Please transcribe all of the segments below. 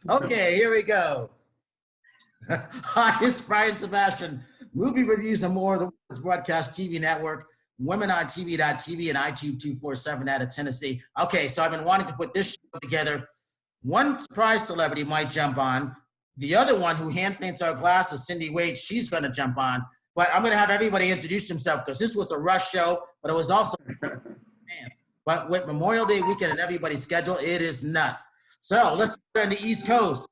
Okay, here we go. Hi, it's Brian Sebastian. Movie Reviews and More, the Women's Broadcast TV Network, WomenOnTV.tv, and iTube 247 out of Tennessee. Okay, so I've been wanting to put this show together. One surprise celebrity might jump on. The other one who hand paints our glasses, Cindy Wade, she's going to jump on. But I'm going to have everybody introduce themselves because this was a rush show, but it was also fans. But with Memorial Day weekend and everybody's schedule, it is nuts. So let's go on the East Coast.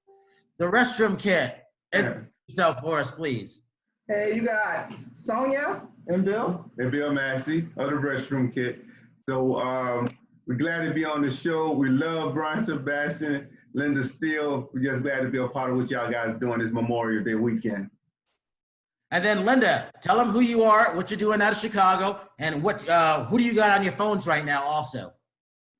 The Restroom Kit. Introduce yourself for us, please. Hey, you got Sonia and Bill. And Bill Massey of the Restroom Kit. So we're glad to be on the show. We love Brian Sebastian, Linda Steele. We're just glad to be a part of what y'all guys doing this Memorial Day weekend. And then Linda, tell them who you are, what you're doing out of Chicago, and what who do you got on your phones right now also?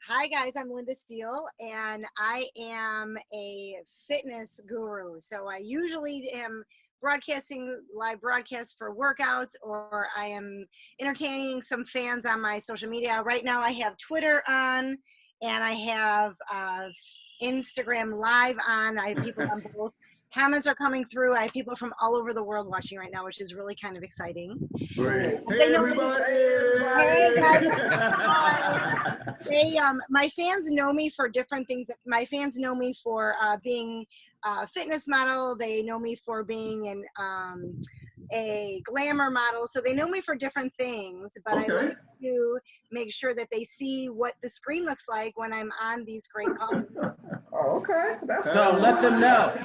Hi guys, I'm Linda Steele, and I am a fitness guru. So I usually am broadcasting live broadcasts for workouts, or I am entertaining some fans on my social media. Right now I have Twitter on, and I have Instagram Live on. I have people on both. Comments are coming through. I have people from all over the world watching right now, which is really kind of exciting. Great. Hey, everybody! Hey, guys. My fans know me for different things. My fans know me for being a fitness model. They know me for being a glamour model. So they know me for different things, but I like to make sure that they see what the screen looks like when I'm on these great calls. Oh, okay. That's so let them know.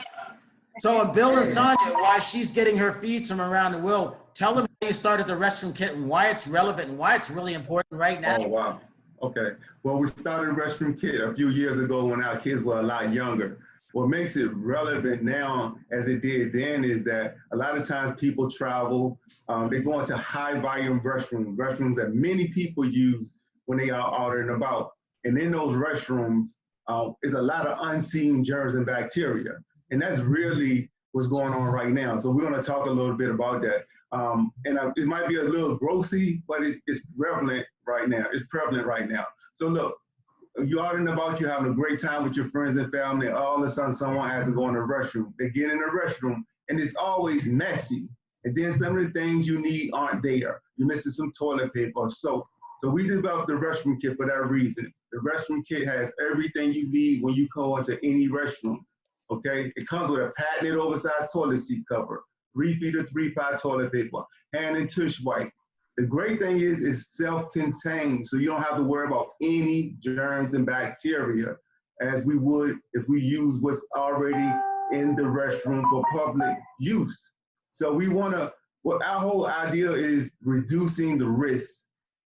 So Bill and Sonia, why she's getting her feeds from around the world, tell them how you started the Restroom Kit and why it's relevant and why it's really important right now. Oh, wow. Okay. Well, we started Restroom Kit a few years ago when our kids were a lot younger. What makes it relevant now as it did then is that a lot of times people travel, they go into high volume restrooms that many people use when they are out and about. And in those restrooms is a lot of unseen germs and bacteria. And that's really what's going on right now. So we're going to talk a little bit about that. It might be a little grossy, but it's prevalent right now. It's prevalent right now. So look, you're out and about, you're having a great time with your friends and family, and all of a sudden someone has to go in the restroom. They get in the restroom, and it's always messy. And then some of the things you need aren't there. You're missing some toilet paper or soap. So we developed the Restroom Kit for that reason. The Restroom Kit has everything you need when you go into any restroom. Okay, it comes with a patented oversized toilet seat cover, 3 feet of 3-ply toilet paper, hand and tush wipe. The great thing is it's self-contained, so you don't have to worry about any germs and bacteria as we would if we use what's already in the restroom for public use. So our whole idea is reducing the risk,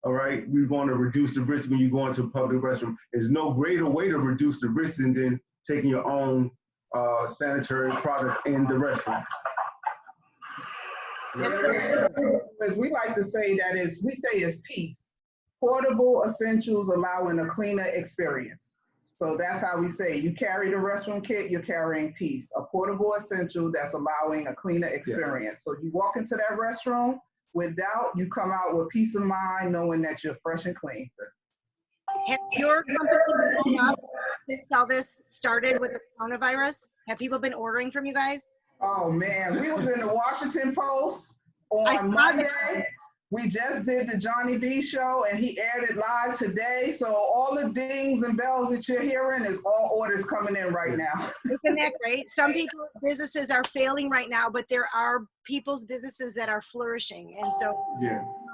all right? We want to reduce the risk when you go into a public restroom. There's no greater way to reduce the risk than then taking your own sanitary products in the restroom. As we like to say, it's peace. Portable essentials allowing a cleaner experience. So that's how we say, you carry the Restroom Kit, you're carrying peace. A portable essential that's allowing a cleaner experience. Yeah. So you walk into that restroom with doubt, you come out with peace of mind knowing that you're fresh and clean. Have your company blown up since all this started with the coronavirus? Have people been ordering from you guys? Oh man, we was in the Washington Post on Monday. We just did the Johnny B show and he aired it live today. So all the dings and bells that you're hearing is all orders coming in right now. Isn't that great? Some people's businesses are failing right now, but there are people's businesses that are flourishing. And so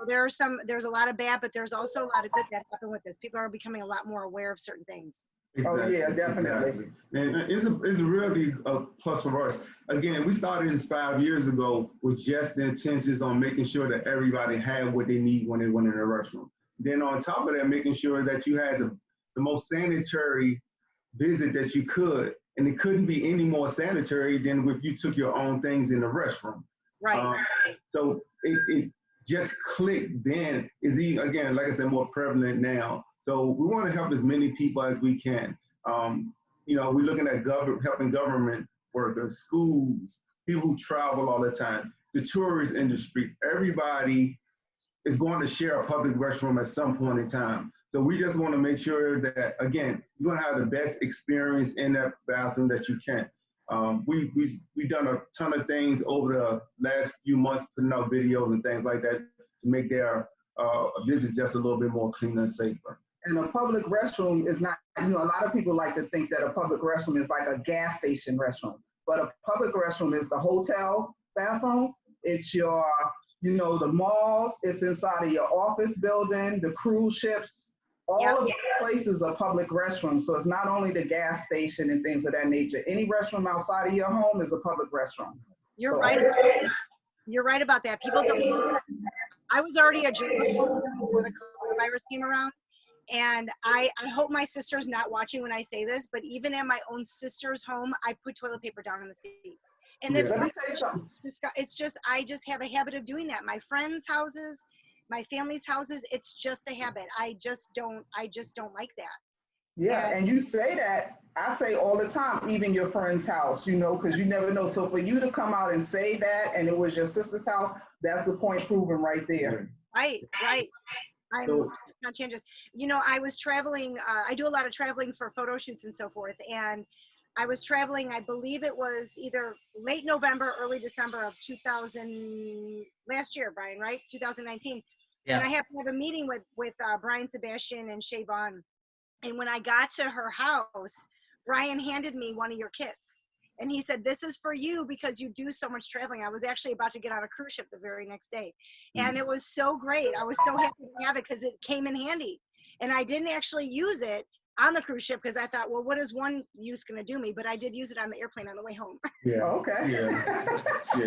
there's a lot of bad, but there's also a lot of good that happened with this. People are becoming a lot more aware of certain things. Exactly. Oh yeah, definitely. Exactly. And it's really a plus for us. Again, we started this 5 years ago with just the intentions on making sure that everybody had what they need when they went in the restroom. Then on top of that, making sure that you had the most sanitary visit that you could. And it couldn't be any more sanitary than if you took your own things in the restroom. Right. So it just clicked then. Is even, again, like I said, more prevalent now. So we want to help as many people as we can. We're looking at helping government workers, schools, people who travel all the time, the tourist industry. Everybody is going to share a public restroom at some point in time. So we just want to make sure that, again, you're going to have the best experience in that bathroom that you can. We've done a ton of things over the last few months, putting out videos and things like that to make their visits just a little bit more cleaner and safer. And a public restroom is not, a lot of people like to think that a public restroom is like a gas station restroom, but a public restroom is the hotel bathroom. It's your, the malls, it's inside of your office building, the cruise ships, all of those places are public restrooms. So it's not only the gas station and things of that nature. Any restroom outside of your home is a public restroom. You're right about that. You're right about that. People don't. I was already a germaphobe before the coronavirus came around. And I hope my sister's not watching when I say this, but even at my own sister's home, I put toilet paper down in the seat. And Let me tell you something. it's just, I just have a habit of doing that. My friends' houses, my family's houses, it's just a habit. I just don't like that. Yeah, and you say that, I say all the time, even your friend's house, because you never know. So for you to come out and say that, and it was your sister's house, that's the point proven right there. Right. I'm conscientious. I was traveling, I do a lot of traveling for photo shoots and so forth. And I was traveling, I believe it was either late November, early December of last year, Brian, right? 2019. Yeah. And I happened to have a meeting with Brian Sebastian and Shay Vaughn. And when I got to her house, Brian handed me one of your kits. And he said, this is for you because you do so much traveling. I was actually about to get on a cruise ship the very next day. And it was so great. I was so happy to have it because it came in handy. And I didn't actually use it on the cruise ship because I thought, well, what is one use going to do me? But I did use it on the airplane on the way home. Yeah. Okay. Yeah. I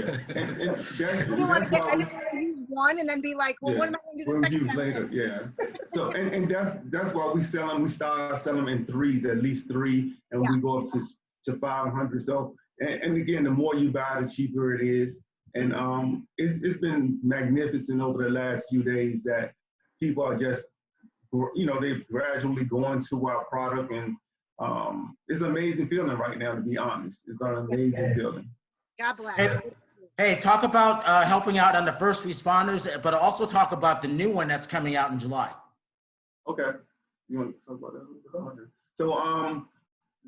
didn't use one and then be like, well, what am I going to do the second time? Later. Yeah. So, and that's why we sell them. We start selling them in threes, at least three, and we go up to 500. So, and again, the more you buy, the cheaper it is. And it's been magnificent over the last few days that people are just, they're gradually going to our product, and it's an amazing feeling right now, to be honest. It's an amazing feeling. God bless. Hey, talk about helping out on the first responders, but also talk about the new one that's coming out in July. Okay. You want to talk about that? So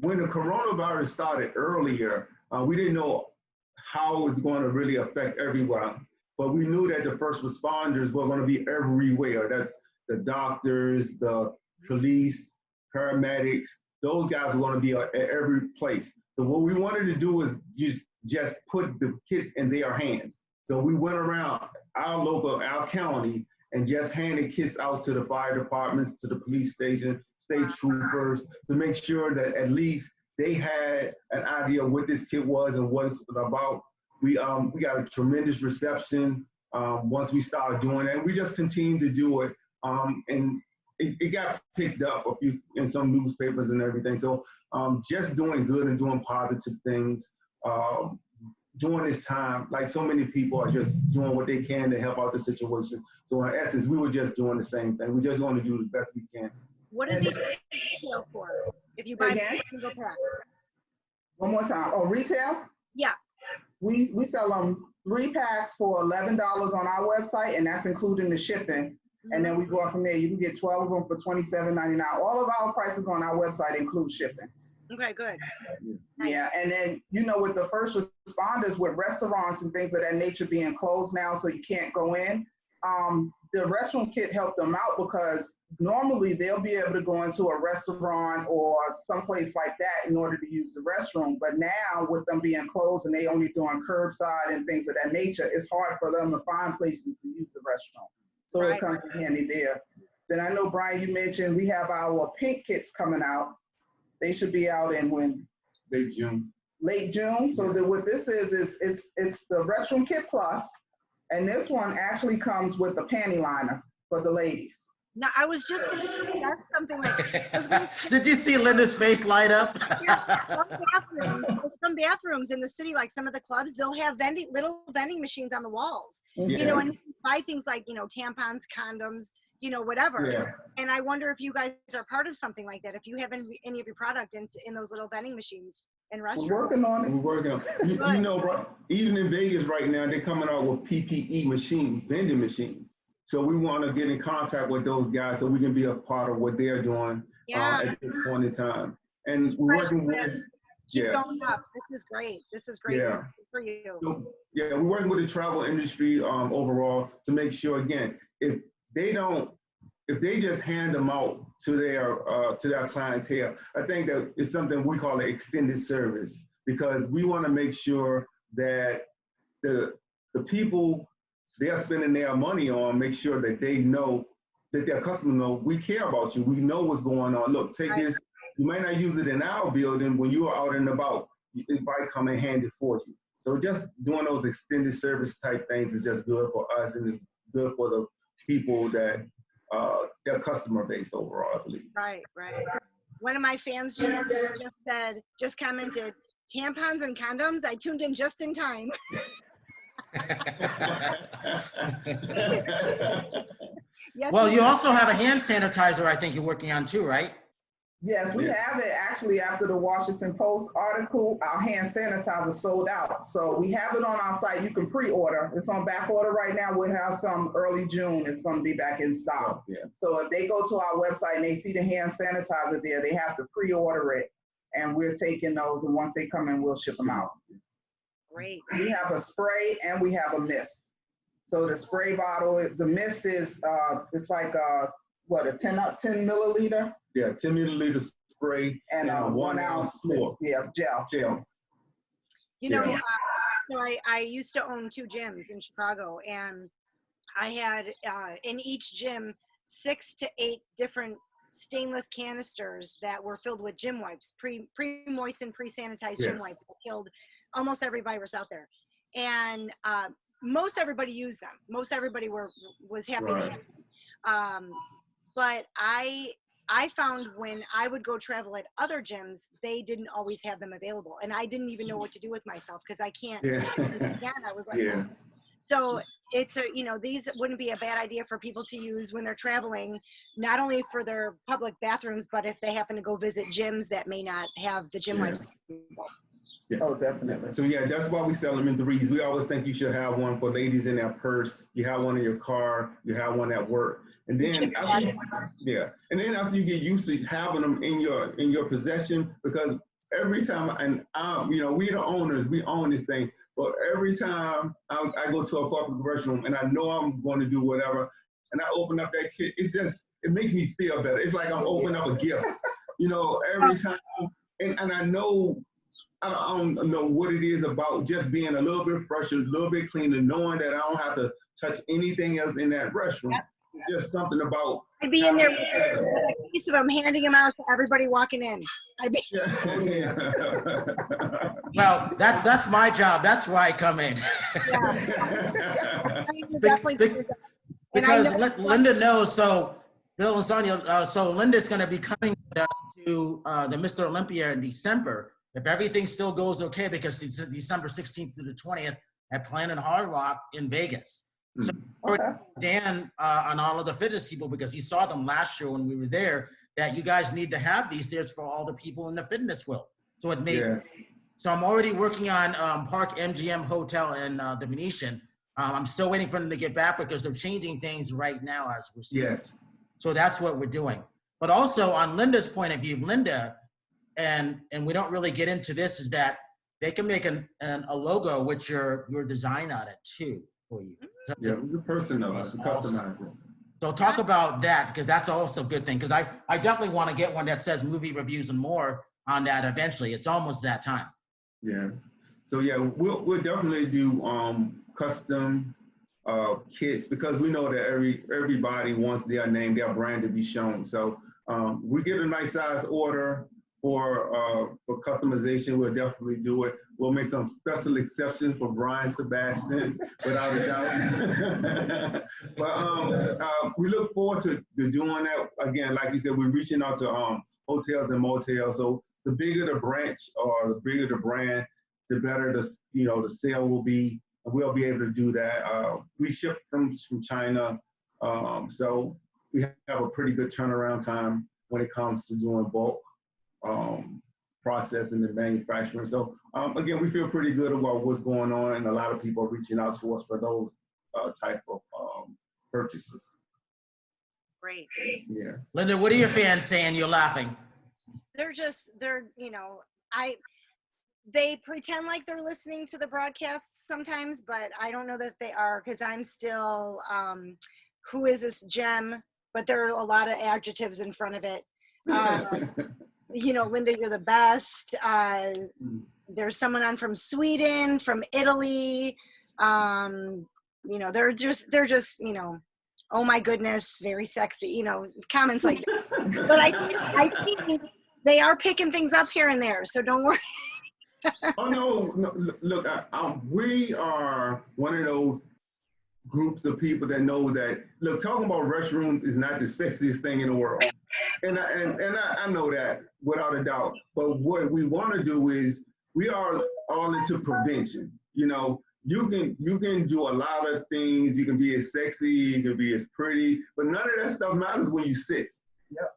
when the coronavirus started earlier, we didn't know how it was going to really affect everyone, but we knew that the first responders were going to be everywhere. That's the doctors, the police, paramedics, those guys were going to be at every place. So what we wanted to do is just put the kits in their hands. So we went around our county, and just handed kits out to the fire departments, to the police station, state troopers, to make sure that at least they had an idea of what this kit was and what it's about. We got a tremendous reception once we started doing it, and we just continued to do it. And it got picked up in some newspapers and everything. So just doing good and doing positive things during this time, like so many people are just doing what they can to help out the situation. So in essence, we were just doing the same thing. We just want to do the best we can. What is each retail for? If you buy single packs. One more time. Oh, retail? Yeah. We sell them 3 packs for $11 on our website, and that's including the shipping. And then we go on from there. You can get 12 of them for $27.99. All of our prices on our website include shipping. Okay, good. Nice. Yeah, and then, with the first responders, with restaurants and things of that nature being closed now, so you can't go in, the restroom kit helped them out because normally they'll be able to go into a restaurant or someplace like that in order to use the restroom. But now with them being closed and they only doing curbside and things of that nature, it's hard for them to find places to use the restroom. So It comes in handy there. Then I know, Brian, you mentioned we have our pink kits coming out. They should be out in when? Late June. Late June. So what this is it's the Restroom Kit Plus, and this one actually comes with the panty liner for the ladies. No, I was just going to suggest something like that. Did you see Linda's face light up? Some bathrooms in the city, like some of the clubs, they'll have little vending machines on the walls. And you can buy things like, tampons, condoms, whatever. Yeah. And I wonder if you guys are part of something like that, if you have any of your product in those little vending machines in restaurants. We're working on it. We're working on it. Bro, even in Vegas right now, they're coming out with PPE machines, vending machines. So we want to get in contact with those guys so we can be a part of what they're doing Yeah. at this point in time. And we're working with, Keep yeah, going up. This is great. This is great yeah. Good for you. So, yeah, we're working with the travel industry overall to make sure, again, if they just hand them out to their clientele, I think that it's something we call an extended service, because we want to make sure that the people they're spending their money on, make sure that they know, that their customers know, we care about you. We know what's going on. Look, take Right. this. You might not use it in our building. When you are out and about, it might come in handy for you. So just doing those extended service type things is just good for us, and it's good for the people that their customer base overall, I believe. Right. One of my fans just commented, tampons and condoms. I tuned in just in time. Yes, Well, you also have a hand sanitizer, I think you're working on too, right? Yes, we have it actually after the Washington Post article. Our hand sanitizer sold out. So we have it on our site. You can pre-order. It's on back order right now. We'll have some early June. It's going to be back in stock. Yeah. So if they go to our website and they see the hand sanitizer there, they have to pre-order it. And we're taking those. And once they come in, we'll ship them out. great. We have a spray and we have a mist. So the spray bottle, the mist is, it's like a 10 milliliter? Yeah, 10 milliliter spray And a 1 ounce pour. Yeah, gel. You know, Yeah. so I used to own 2 gyms in Chicago, and I had in each gym 6 to 8 different stainless canisters that were filled with gym wipes, pre-moistened, pre-sanitized gym wipes that killed almost every virus out there. And most everybody used them. Most everybody was happy to have them. But I found when I would go travel at other gyms, they didn't always have them available. And I didn't even know what to do with myself because I can't. Yeah. I was like, Yeah. so it's these wouldn't be a bad idea for people to use when they're traveling, not only for their public bathrooms, but if they happen to go visit gyms that may not have the gym wipes. Yeah. Oh, definitely. So yeah, that's why we sell them in threes. We always think you should have one for ladies in their purse. You have one in your car. You have one at work. And then after you get used to having them in your possession, because every time, and we the owners, we own this thing, but every time I go to a public restroom and I know I'm going to do whatever, and I open up that kit, it makes me feel better. It's like I'm opening up a gift, every time. And I know, I don't know what it is about just being a little bit fresher, a little bit cleaner, knowing that I don't have to touch anything else in that restroom. Yep. Just something about. I'd be in there with a piece of them, handing them out to everybody walking in. Well, that's my job. That's where I come in. Because Linda knows, so Bill and Sonia, so Linda's going to be coming to the Mr. Olympia in December. If everything still goes okay, because it's December 16th through the 20th at Planet Hard Rock in Vegas. So Dan on all of the fitness people, because he saw them last year when we were there, that you guys need to have these there for all the people in the fitness world. So it made. So I'm already working on Park MGM Hotel and the Venetian. I'm still waiting for them to get back because they're changing things right now as we're speaking. Yes. So that's what we're doing. But also on Linda's point of view, Linda, and we don't really get into this, is that they can make a logo with your design on it too for you. Yeah, the person knows, customize it. So talk about that, because that's also a good thing. Because I definitely want to get one that says movie reviews and more on that eventually. It's almost that time. Yeah. So yeah, we'll definitely do custom kits, because we know that everybody wants their name, their brand to be shown. So we get a nice size order for customization. We'll definitely do it. We'll make some special exceptions for Brian Sebastian, without a doubt. But we look forward to doing that. Again, like you said, we're reaching out to hotels and motels. So the bigger the branch or the bigger the brand, the better the sale will be. And we'll be able to do that. We ship from China, so we have a pretty good turnaround time when it comes to doing bulk processing and manufacturing. So again, we feel pretty good about what's going on, and a lot of people are reaching out to us for those type of purchases. Great. Yeah. Linda, what are your fans saying? You're laughing. They're, you know, they pretend like they're listening to the broadcasts sometimes, but I don't know that they are, because I'm still, who is this gem? But there are a lot of adjectives in front of it. You know, Linda, you're the best. There's someone on from Sweden, from Italy. You know, they're just, you know, oh my goodness, very sexy, you know, comments like that. But I think they are picking things up here and there, so don't worry. Oh no, look, we are one of those groups of people that know that, look, talking about restrooms is not the sexiest thing in the world. And I know that without a doubt. But what we want to do is, we are all into prevention. You know, you can do a lot of things. You can be as sexy, you can be as pretty, but none of that stuff matters when you're sick. Yep.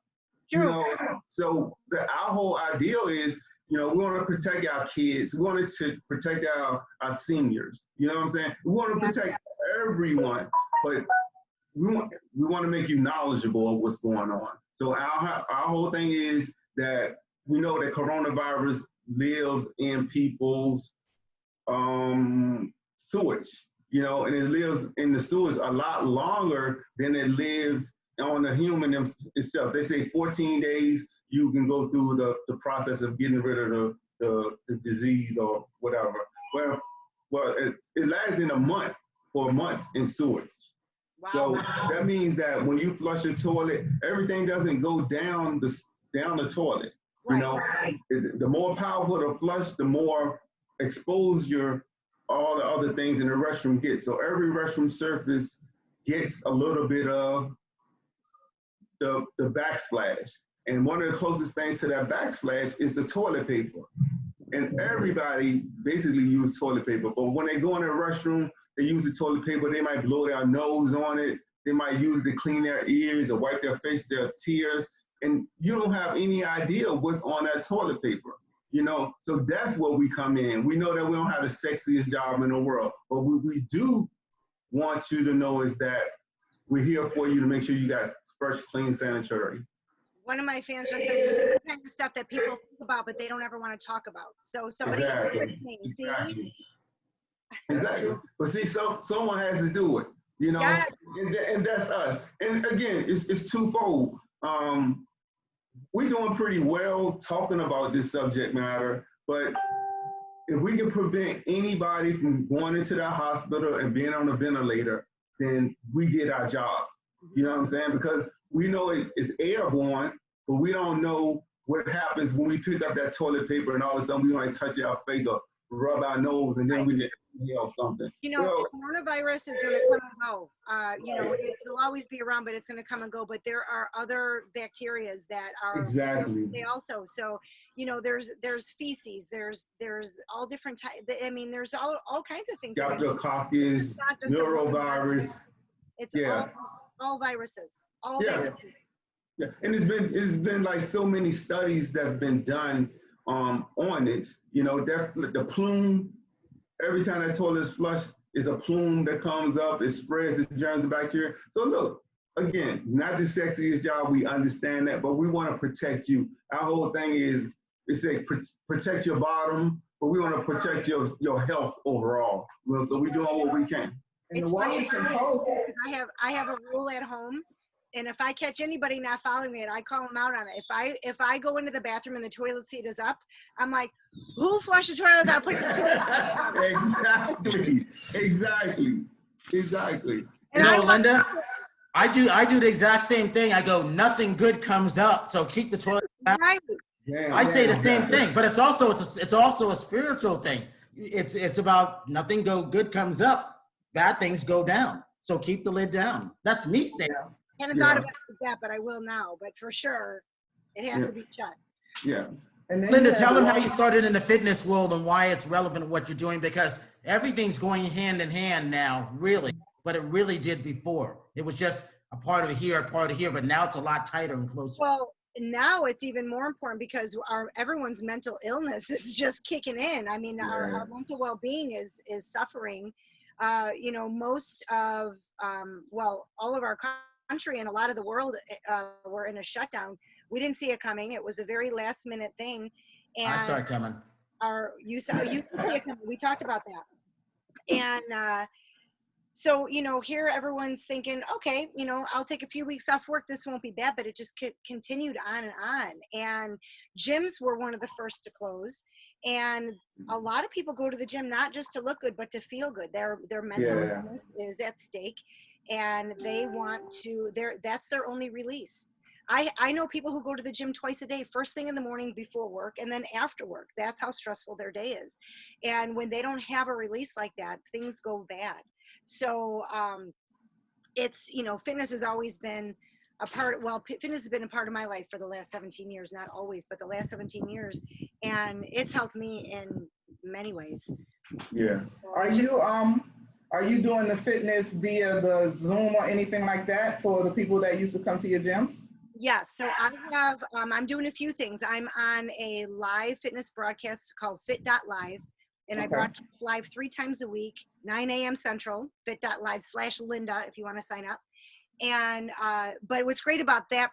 You know, so our whole ideal is, you know, we want to protect our kids. We want to protect our seniors. You know what I'm saying? We want to protect everyone, but we want to make you knowledgeable of what's going on. So our whole thing is that we know that coronavirus lives in people's sewage, you know, and it lives in the sewage a lot longer than it lives on the human itself. They say 14 days you can go through the process of getting rid of the disease or whatever. Well, it lasts in a month or months in sewage. Wow. So that means that when you flush a toilet, everything doesn't go down the toilet. You know, the more powerful the flush, the more exposure all the other things in the restroom gets. So every restroom surface gets a little bit of the backsplash. And one of the closest things to that backsplash is the toilet paper. And everybody basically use toilet paper. But when they go in the restroom, they use the toilet paper. They might blow their nose on it. They might use it to clean their ears or wipe their face, their tears. And you don't have any idea what's on that toilet paper. You know, so that's where we come in. We know that we don't have the sexiest job in the world, but what we do want you to know is that we're here for you to make sure you got fresh, clean, sanitary. One of my fans just said this is the kind of stuff that people think about, but they don't ever want to talk about. So somebody's listening, see? Exactly. But see, someone has to do it, you know, and that's us. And again, it's twofold. We're doing pretty well talking about this subject matter, but if we can prevent anybody from going into the hospital and being on a ventilator, then we did our job. You know what I'm saying? Because we know it's airborne, but we don't know what happens when we pick up that toilet paper and all of a sudden we might touch our face or rub our nose and then we get something. You know, coronavirus is going to come and go. You know, it'll always be around, but it's going to come and go. But there are other bacterias that are they also. So, you know, there's feces. There's all different types. I mean, there's all kinds of things. Streptococcus, neurovirus. It's all viruses. All bacteria. Yeah, and it's been like so many studies that have been done on this. You know, the plume. Every time that toilet is flushed, is a plume that comes up. It spreads the germs and bacteria. So look, again, not the sexiest job. We understand that, but we want to protect you. Our whole thing is, protect your bottom, but we want to protect your health overall. You know, so we're doing what we can. And the Washington Post. I have a rule at home. And if I catch anybody not following it, I call them out on it. If I go into the bathroom and the toilet seat is up, I'm like, who flushed the toilet without putting the toilet up? Exactly. You know, Linda, I do the exact same thing. I go, nothing good comes up, so keep the toilet down. Right. I say the same thing, but it's also a spiritual thing. It's about nothing good comes up, bad things go down. So keep the lid down. That's me saying. I haven't thought about that, but I will now. But for sure, it has to be shut. Yeah. And Linda, tell them how you started in the fitness world and why it's relevant what you're doing, because everything's going hand in hand now, really. But it really did before. It was just a part of here, but now it's a lot tighter and closer. Well, now it's even more important because everyone's mental illness is just kicking in. I mean, our mental well-being is suffering. you know, most of, well, all of our country and a lot of the world were in a shutdown. We didn't see it coming. It was a very last minute thing. I saw And it coming. you didn't see it coming. We talked about that. And so, you know, here everyone's thinking, okay, you know, I'll take a few weeks off work. This won't be bad, but it just continued on and on. And gyms were one of the first to close. And a lot of people go to the gym, not just to look good, but to feel good. Their mental illness is at stake, and they want to, that's their only release. I know people who go to the gym twice a day, first thing in the morning before work, and then after work. That's how stressful their day is. And when they don't have a release like that, things go bad. So it's, you know, fitness has always been a part, well, fitness has been a part of my life for the last 17 years, not always, but the last 17 years. And it's helped me in many ways. Yeah. Are you doing the fitness via the Zoom or anything like that for the people that used to come to your gyms? Yes. So I have, I'm doing a few things. I'm on a live fitness broadcast called Fit.Live. And I broadcast live 3 times a week, 9 a.m. Central, Fit.Live/Linda if you want to sign up. And but what's great about that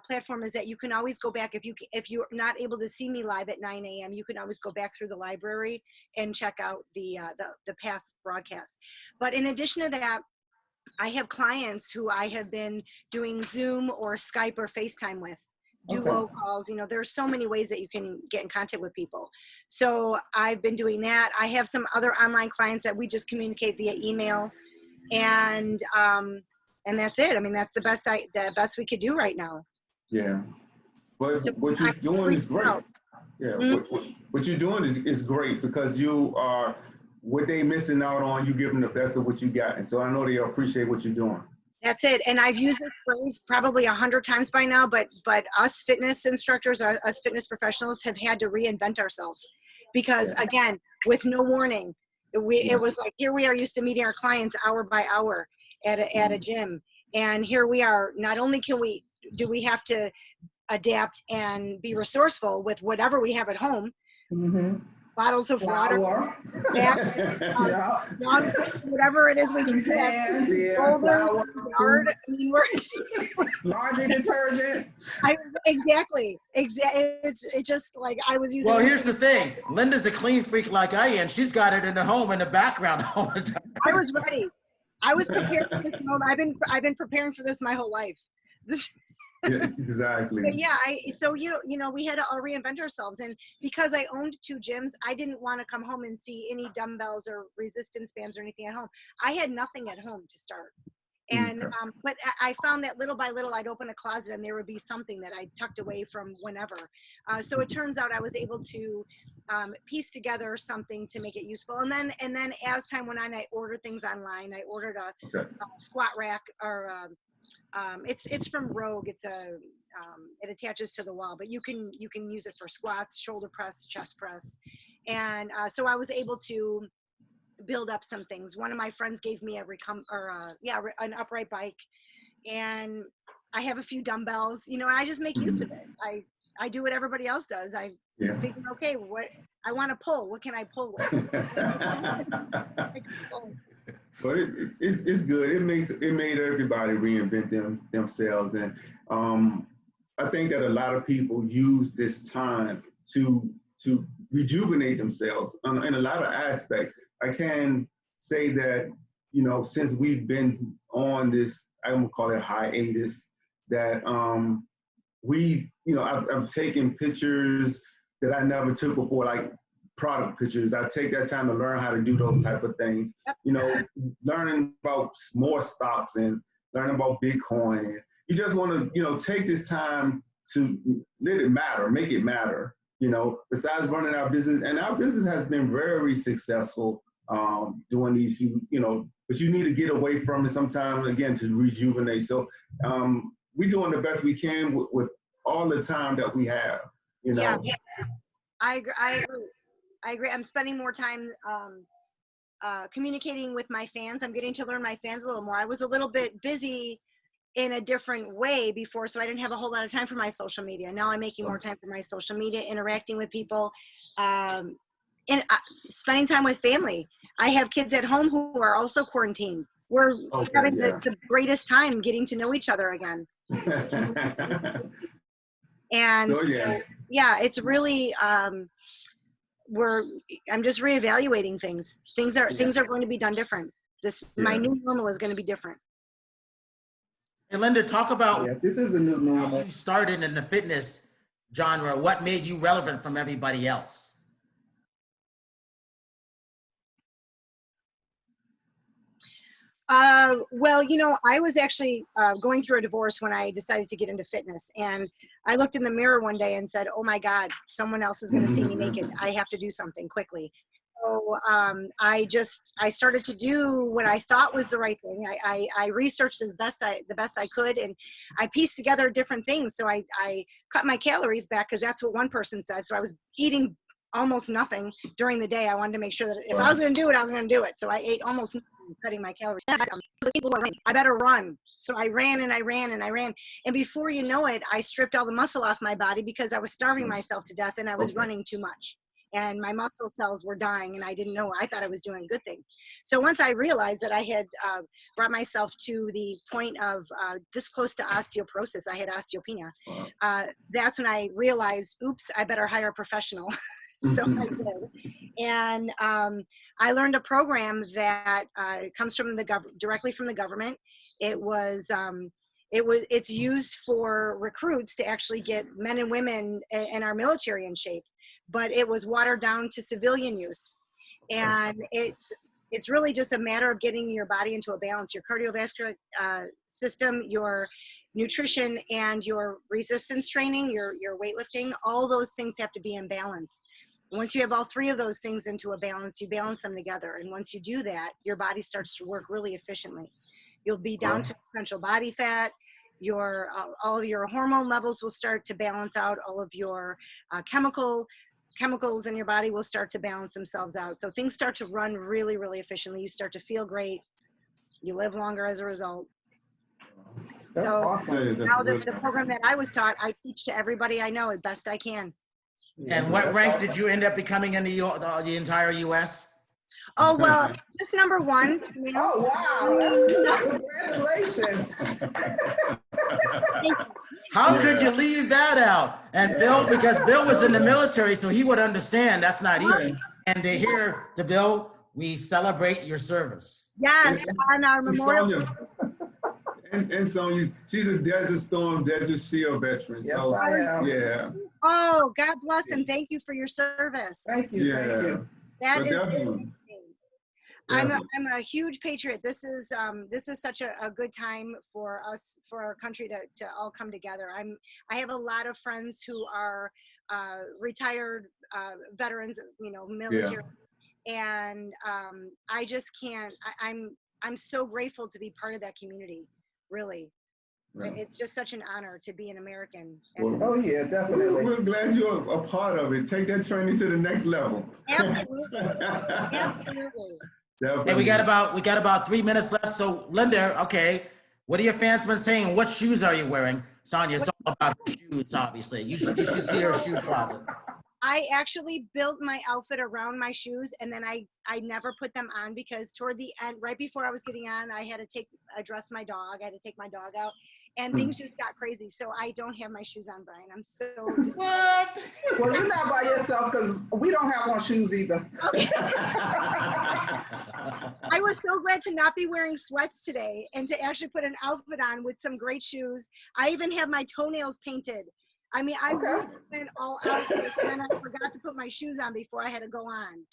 platform is that you can always go back if you're not able to see me live at 9 a.m. You can always go back through the library and check out the past broadcasts. But in addition to that, I have clients who I have been doing Zoom or Skype or FaceTime with. Duo calls, you know, there's so many ways that you can get in contact with people. So I've been doing that. I have some other online clients that we just communicate via email, and that's it. I mean, that's the best we could do right now. Yeah. But So what you're doing is great. Yeah. Mm-hmm. What you're doing is great, because you are, what they missing out on, you give them the best of what you got. And so I know they appreciate what you're doing. That's it. And I've used this phrase probably 100 times by now, but us fitness instructors, us fitness professionals have had to reinvent ourselves, because again, with no warning, it was like, here we are used to meeting our clients hour by hour at a gym. And here we are, not only do we have to adapt and be resourceful with whatever we have at home, bottles of water, whatever it is we can hands, yard. I mean, laundry detergent. Exactly. It's just like I was using. Well, here's the thing. Linda's a clean freak like I am. She's got it in the home in the background all the time. I was ready. I was prepared for this moment. I've been preparing for this my whole life. Yeah, exactly. But yeah, so you know, we had to all reinvent ourselves, and because I owned 2 gyms, I didn't want to come home and see any dumbbells or resistance bands or anything at home. I had nothing at home to start, and but I found that little by little, I'd open a closet and there would be something that I tucked away from whenever. So it turns out I was able to piece together something to make it useful, and then as time went on, I ordered things online. I ordered a squat rack, or it's from Rogue. It's it attaches to the wall, but you can use it for squats, shoulder press, chest press. And so I was able to build up some things. One of my friends gave me an upright bike, and I have a few dumbbells, you know, and I just make use of it. I do what everybody else does. I figure, okay, what I want to pull, what can I pull with? But it's good. It made everybody reinvent themselves, and I think that a lot of people use this time to rejuvenate themselves in a lot of aspects. I can say that, you know, since we've been on this, I'm gonna call it hiatus, that I've taken pictures that I never took before, like product pictures. I take that time to learn how to do those type of things. You know, learning about more stocks and learning about Bitcoin. You just want to, you know, take this time to let it matter, make it matter. You know, besides running our business, and our business has been very successful doing these few, you know, but you need to get away from it sometimes, again, to rejuvenate. So we're doing the best we can with all the time that we have, you know. Yeah, I agree. I'm spending more time communicating with my fans. I'm getting to learn my fans a little more. I was a little bit busy in a different way before, so I didn't have a whole lot of time for my social media. Now I'm making more time for my social media, interacting with people, and spending time with family. I have kids at home who are also quarantined. We're having the greatest time getting to know each other again. And So, yeah. yeah, it's really, I'm just reevaluating things. Things are going to be done different. My new normal is going to be different. Hey, Linda, talk about this is a new how normal. you started in the fitness genre. What made you relevant from everybody else? Well, I was actually going through a divorce when I decided to get into fitness. And I looked in the mirror one day and said, oh my God, someone else is going to see me naked. I have to do something quickly. So I started to do what I thought was the right thing. I researched the best I could, and I pieced together different things. So I cut my calories back, because that's what one person said. So I was eating almost nothing during the day. I wanted to make sure that if I was going to do it, I was going to do it. So I ate almost nothing, cutting my calories. I better run. So I ran and I ran and I ran. And before you know it, I stripped all the muscle off my body because I was starving myself to death, and I was running too much. And my muscle cells were dying, and I didn't know. I thought I was doing a good thing. So once I realized that I had brought myself to the point of this close to osteoporosis, I had osteopenia. That's when I realized, oops, I better hire a professional. So I did. And I learned a program that comes from directly from the government. It's used for recruits to actually get men and women in our military in shape, but it was watered down to civilian use. And it's really just a matter of getting your body into a balance, your cardiovascular system, your nutrition, and your resistance training, your weightlifting. All those things have to be in balance. Once you have all three of those things into a balance, you balance them together. And once you do that, your body starts to work really efficiently. You'll be down to essential body fat. All of your hormone levels will start to balance out. All of your chemicals in your body will start to balance themselves out. So things start to run really, really efficiently. You start to feel great. You live longer as a result. That's awesome. Now the program that I was taught, I teach to everybody I know as best I can. And what rank did you end up becoming in the entire U.S.? Oh, well, just number one. Oh, wow. Congratulations. How could you leave that out? And Bill, because Bill was in the military, so he would understand that's not easy. And to hear to Bill, we celebrate your service. Yes, on our memorial. And Sonia, she's a Desert Storm, Desert Shield veteran. Yes, so, I am. Yeah. Oh, God bless and thank you for your service. Thank you. Yeah. Thank you. That is definitely. I'm a huge patriot. This is such a good time for us, for our country to all come together. I have a lot of friends who are retired veterans, military, and I just can't. I'm so grateful to be part of that community. Really, it's just such an honor to be an American. Oh yeah, definitely. We're glad you're a part of it. Take that training to the next level. Absolutely, absolutely. Hey, we got about 3 minutes left. So Linda, okay, what are your fans been saying? What shoes are you wearing? Sonia, it's all about shoes, obviously. You should see her shoe closet. I actually built my outfit around my shoes, and then I never put them on because toward the end, right before I was getting on, I had to dress my dog. I had to take my dog out, and things just got crazy. So I don't have my shoes on, Brian. I'm so What? Well, you're not by yourself because we don't have on shoes either. Okay. I was so glad to not be wearing sweats today and to actually put an outfit on with some great shoes. I even have my toenails painted. I mean, I really went all out for this, and I forgot to put my shoes on before I had to go on.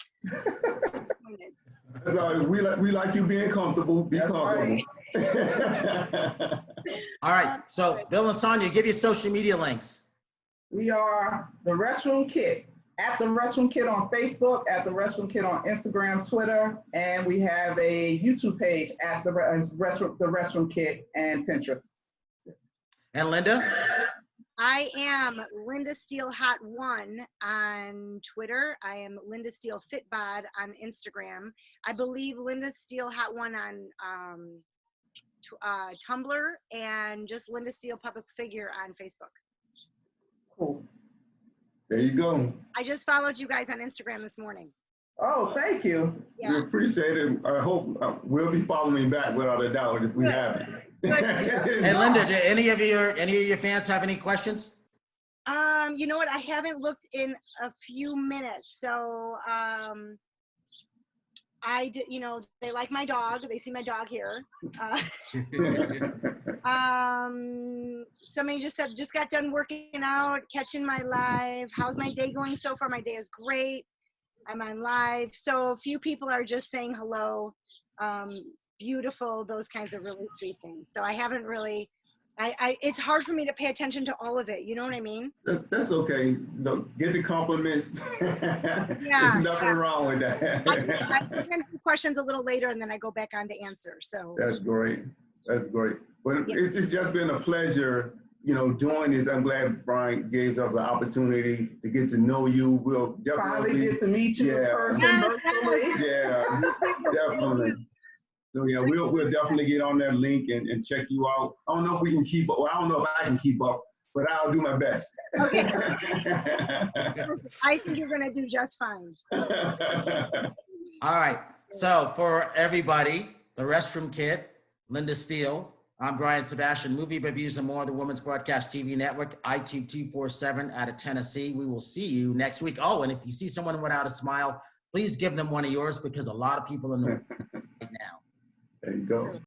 That's all right. We like you being comfortable. Be comfortable. Right. All right. So Bill and Sonia, give your social media links. We are the Restroom Kit, at the Restroom Kit on Facebook, at the Restroom Kit on Instagram, Twitter, and we have a YouTube page at the Restroom Kit and Pinterest. And Linda? I am Linda Steele Hot 1 on Twitter. I am Linda Steele Fitbod on Instagram. I believe Linda Steele Hot 1 on Tumblr, and just Linda Steele Public Figure on Facebook. Cool. There you go. I just followed you guys on Instagram this morning. Oh, thank you. We Yeah. appreciate it. I hope we'll be following back without a doubt if we haven't. Hey, Linda, do any of your fans have any questions? You know what? I haven't looked in a few minutes, so I did. You know, they like my dog. They see my dog here. Somebody just said, just got done working out, catching my live. How's my day going so far? My day is great. I'm on live. So a few people are just saying hello, beautiful, those kinds of really sweet things. So I haven't really, it's hard for me to pay attention to all of it. You know what I mean? That's okay. No, get the compliments. Yeah. There's nothing wrong with that. I answer questions a little later and then I go back on to answer. So That's great. That's great. But Yeah. it's just been a pleasure, doing this. I'm glad Brian gave us an opportunity to get to know you. We'll Finally definitely get to meet you in Yeah. person Yes, virtually. Yeah, definitely. So yeah, we'll definitely get on that link and check you out. I don't know if we can keep up. Well, I don't know if I can keep up, but I'll do my best. Okay. I think you're going to do just fine. All right. So for everybody, the Restroom Kit, Linda Steele, I'm Brian Sebastian, Movie Reviews and More, the Women's Broadcast TV Network, ITube 247 out of Tennessee. We will see you next week. Oh, and if you see someone without a smile, please give them one of yours because a lot of people in the room right now. There you go.